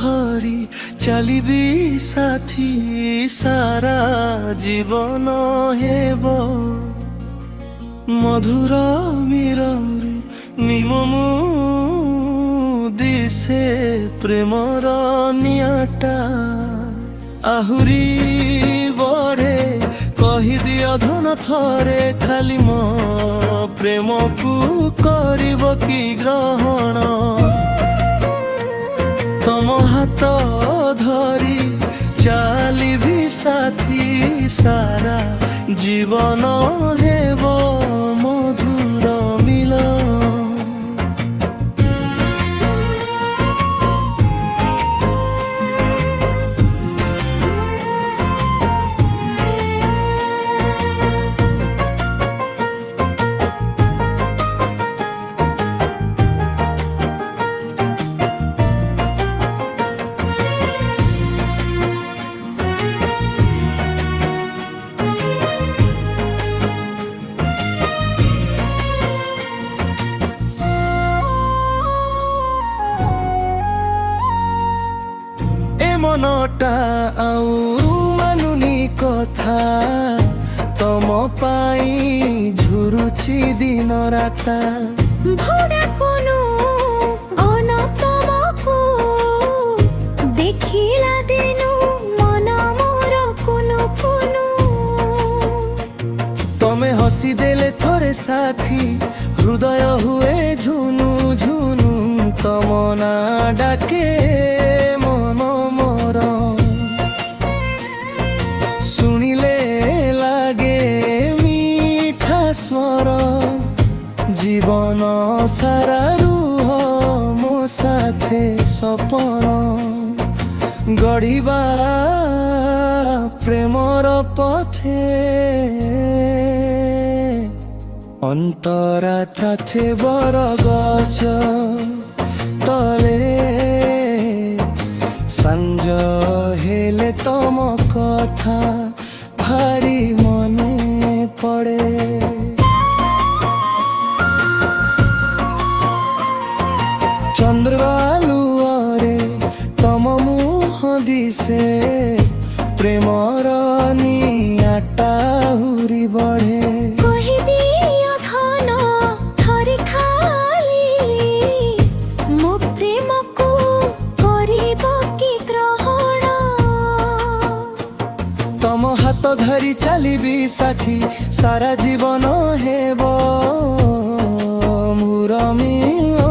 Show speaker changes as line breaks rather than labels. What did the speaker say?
ଧରି ଚାଲିବି ସାଥୀ ସାରା ଜୀବନ ହେବ ମଧୁର ମିରରେ ନିମମୁ ଦିଶେ ପ୍ରେମର ନିଆଟା ଆହୁରି ବଢ଼େ କହିଦିଅ ଧନ ଥରେ ଖାଲି ମୋ ପ୍ରେମକୁ କରିବ କି ଗ୍ରହଣ ତମ ହାତ ଧରି ଚାଲିବି ସାଥୀ ସାରା ଜୀବନ ହେବ ମଧୁର ମିଲନ। মনটা আউ মানুনি কথা তম পাই ঝুরুছি দিন রাতা
ভরা কোনো অনতমকু দেখিলা দিনু মন মোর কুনু কুনু
তমে হসি দেলে থরে সাথী হৃদয় হুয়ে ঝুনু ঝুনু তম না ডাকে মন মোর শুনিলে লাগে মিঠা স্বর জীবন সারা রুহ মো সাথে সপন গড়িবা প্রেমর পথে অন্তরা থাকে বড় গছ তলে সঞ্জ হেলে তম কথা ভারি মনে পড়ে চন্দ্রবালুরে তম মুহ দিশে প্রেমর নিয়াটা হুরি বঢ়ে
কহিদিও ধন থরে খালি মো প্রেমকু করিব কি গ্রহণ
তম হাত ধরি চালিবি সাথী সারা জীবন হেব মুর মিলন।